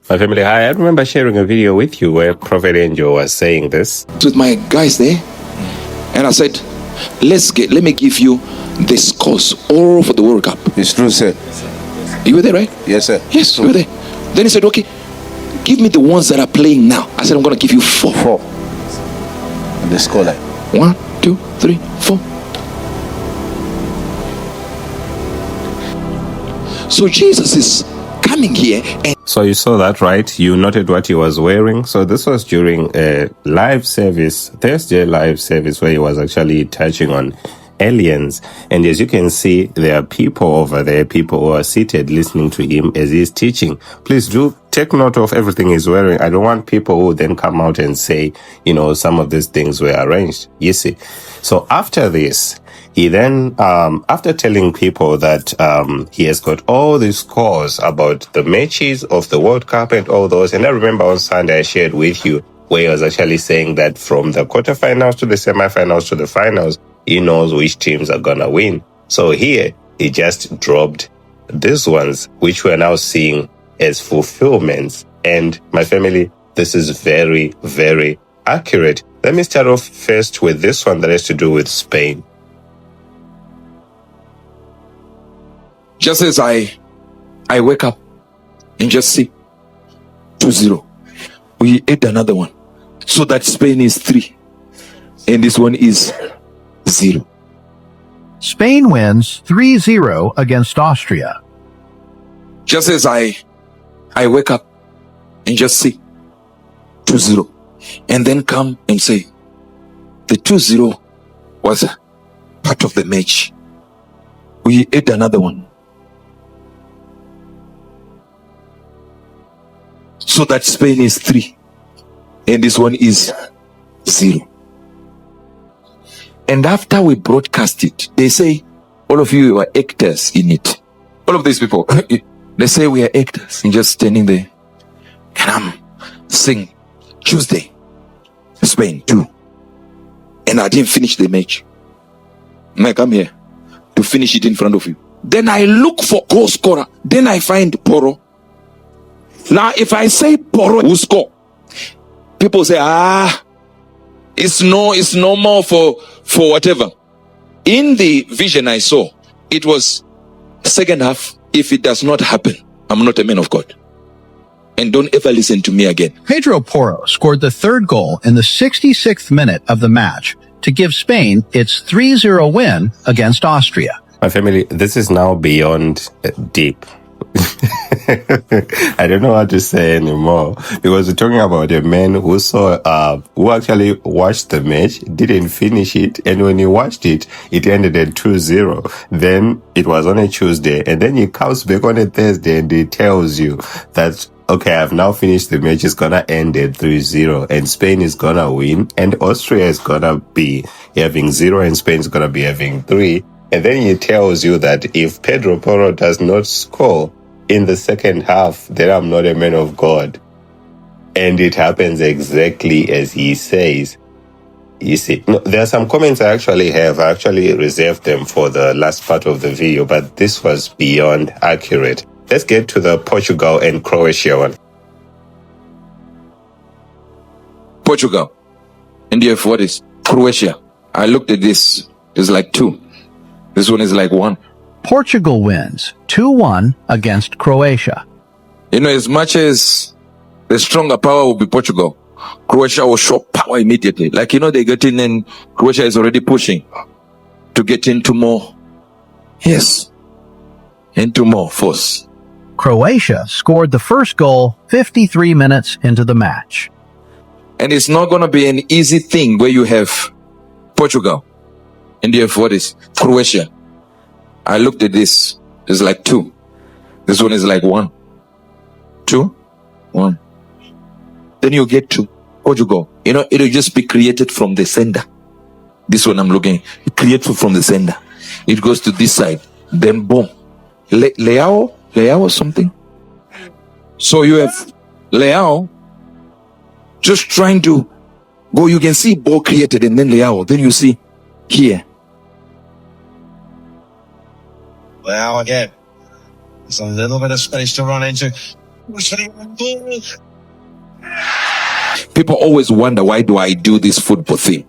My family, I remember sharing a video with you where Prophet Angel was saying this. With my guys there, and I said, let me give you the scores all for the World Cup. It's true, sir. You were there, right? Yes, sir. Yes, you were there. Then he said, okay, give me the ones that are playing now. I said, I'm going to give you four. The score line. 1, 2, 3, 4. So Jesus is coming here and so you saw that, right? You noted what he was wearing. So this was during a live service, Thursday live service, where he was actually touching on aliens. And as you can see, there are people over there, people who are seated listening to him as he's teaching. Please do take note of everything he's wearing. I don't want people who then come out and say, some of these things were arranged. You see. So after this, he then, after telling people that he has got all these scores about the matches of the World Cup and all those, and I remember on Sunday I shared with you where he was actually saying that from the quarterfinals to the semifinals to the finals, he knows which teams are going to win. So here, he just dropped these ones, which we're now seeing as fulfillments. And my family, this is very, very accurate. Let me start off first with this one that has to do with Spain. just as I wake up and just see 2-0, we ate another one. So that Spain is 3 and this one is 0. Spain wins 3-0 against Austria. Just as I wake up and just see 2-0 and then come and say the 2-0 was a part of the match. We ate another one. So that Spain is 3 and this one is 0. And after we broadcast it, they say all of you are actors in it. All of these people, they say we are actors and just standing there. And I'm saying Tuesday, Spain 2. And I didn't finish the match. And I come here to finish it in front of you. Then I look for goal scorer. Then I find Poro. Now, if I say Poro will score, people say, it's normal for whatever. In the vision I saw, it was second half. If it does not happen, I'm not a man of God. And don't ever listen to me again. Pedro Porro scored the third goal in the 66th minute of the match to give Spain its 3-0 win against Austria. My family, this is now beyond deep. I don't know what to say anymore, because we're talking about a man who who actually watched the match, didn't finish it, and when he watched it, it ended at 2-0. Then it was on a Tuesday, and then he comes back on a Thursday and he tells you that, okay, I've now finished the match, it's gonna end at 3-0, and Spain is gonna win, and Austria is gonna be having 0, and Spain is gonna be having 3. And then he tells you that if Pedro Porro does not score in the second half, then I'm not a man of God. And it happens exactly as he says. You see, there are some comments I actually have. I actually reserved them for the last part of the video, but this was beyond accurate. Let's get to the Portugal and Croatia one. Portugal. And you have what is Croatia. I looked at this. It's like 2. This one is like 1. Portugal wins 2-1 against Croatia. As much as the stronger power will be Portugal, Croatia will show power immediately. Like, they get in and Croatia is already pushing to get into more. Yes. Into more force. Croatia scored the first goal 53 minutes into the match. And it's not going to be an easy thing where you have Portugal and you have what is Croatia. I looked at this. It's like 2. This one is like 1. 2, 1. Then you get to Portugal. It'll just be created from the center. This one I'm looking. Created from the center. It goes to this side. Then boom. Leao something. So you have Leao just trying to go. You can see ball created and then Leao. Then you see here. Well, again, it's a little bit of space to run into. People always wonder, why do I do this football thing?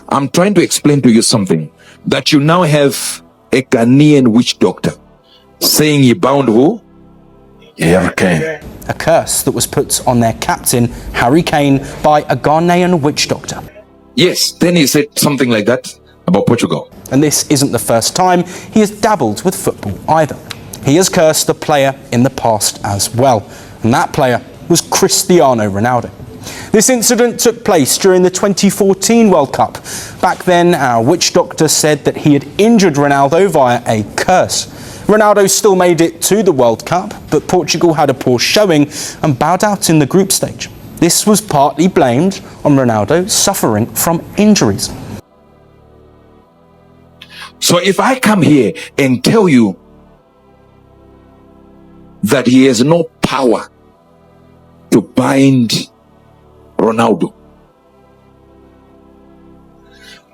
I'm trying to explain to you something, that you now have a Ghanaian witch doctor saying he bound who? Harry Kane. A curse that was put on their captain, Harry Kane, by a Ghanaian witch doctor. Yes, then he said something like that about Portugal. And this isn't the first time he has dabbled with football either. He has cursed a player in the past as well, and that player was Cristiano Ronaldo. This incident took place during the 2014 World Cup. Back then, our witch doctor said that he had injured Ronaldo via a curse. Ronaldo still made it to the World Cup, but Portugal had a poor showing and bowed out in the group stage. This was partly blamed on Ronaldo suffering from injuries. So if I come here and tell you that he has no power to bind Ronaldo,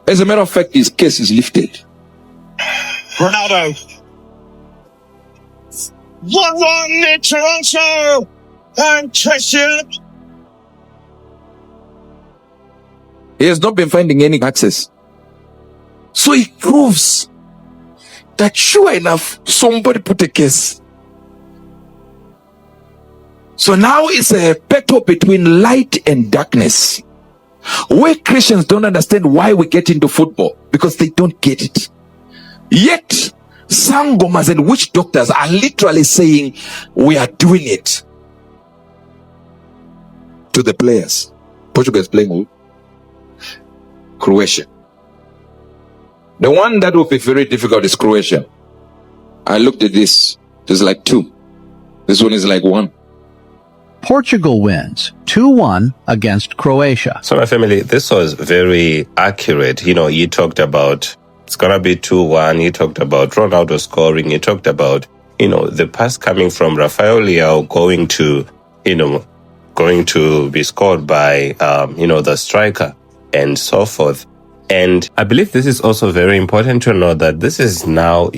as a matter of fact, his case is lifted. Ronaldo. 1-1 in Toronto. And Cheshire. He has not been finding any access. So it proves that sure enough, somebody put a case. So now it's a battle between light and darkness. We Christians don't understand why we get into football, because they don't get it. Yet, sangomas and witch doctors are literally saying, we are doing it to the players. Portugal is playing who? Croatia. The one that will be very difficult is Croatia. I looked at this. There's like 2. This one is like 1. Portugal wins 2-1 against Croatia. So my family, this was very accurate. You know, you talked about it's going to be 2-1. You talked about Ronaldo scoring. You talked about, you know, the pass coming from Rafael Leao going to be scored by, the striker and so forth. And I believe this is also very important to know that this is now,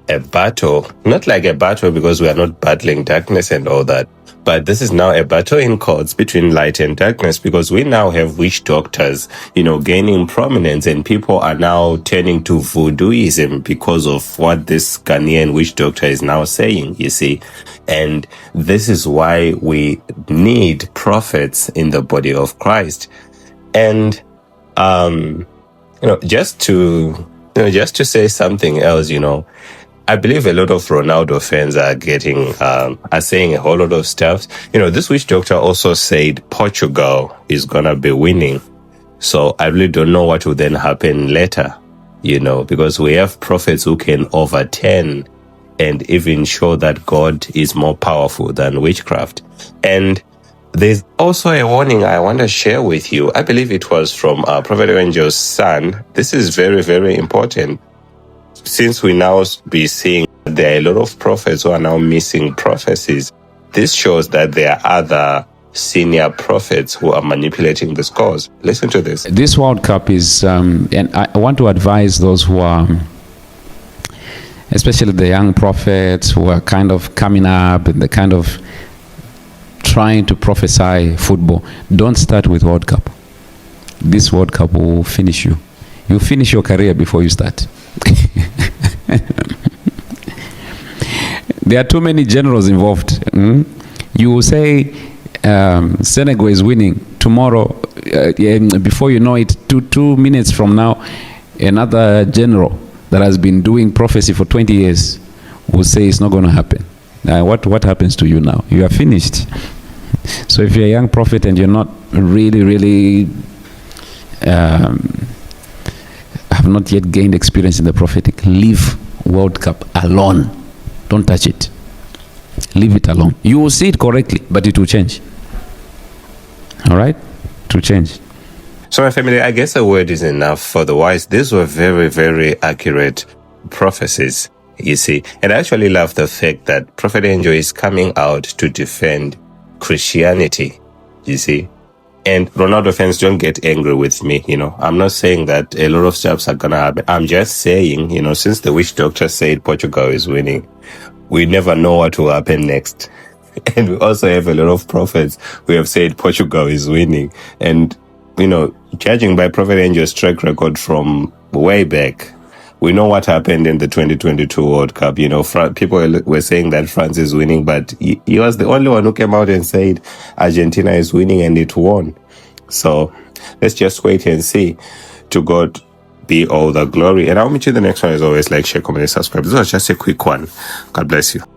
a battle, not like a battle because we are not battling darkness and all that, but this is now a battle in courts between light and darkness, because we now have witch doctors, gaining prominence, and people are now turning to voodooism because of what this Ghanaian witch doctor is now saying, you see. And this is why we need prophets in the body of Christ. And, just to say something else, I believe a lot of Ronaldo fans are saying a whole lot of stuff. This witch doctor also said Portugal is gonna be winning. So I really don't know what will then happen later, because we have prophets who can overturn and even show that God is more powerful than witchcraft. And there's also a warning I want to share with you. I believe it was from Prophet Angel's son. This is very, very important. Since we now be seeing there are a lot of prophets who are now missing prophecies, this shows that there are other senior prophets who are manipulating the scores. Listen to this. This World Cup is, and I want to advise those who are, especially the young prophets who are kind of coming up and the kind of trying to prophesy football. Don't start with World Cup. This World Cup will finish you. You finish your career before you start. There are too many generals involved. You will say Senegal is winning tomorrow. Before you know it, 2 minutes from now, another general that has been doing prophecy for 20 years will say it's not going to happen. What happens to you now? You are finished. So if you're a young prophet and you're not really have not yet gained experience in the prophetic, leave World Cup alone. Don't touch it. Leave it alone. You will see it correctly, but it will change. All right? It will change. So my family, I guess a word is enough for the wise. These were very, very accurate prophecies, you see. And I actually love the fact that Prophet Angel is coming out to defend Christianity, you see. And Ronaldo fans, don't get angry with me, I'm not saying that a lot of stuffs are going to happen. I'm just saying, since the witch doctor said Portugal is winning, we never know what will happen next. And we also have a lot of prophets who have said Portugal is winning. And, you know, judging by Prophet Angel's track record from way back, we know what happened in the 2022 World Cup. You know, people were saying that France is winning, but he was the only one who came out and said Argentina is winning, and it won. So let's just wait and see. To God be all the glory. And I'll meet you in the next one. As always, like, share, comment, and subscribe. This was just a quick one. God bless you.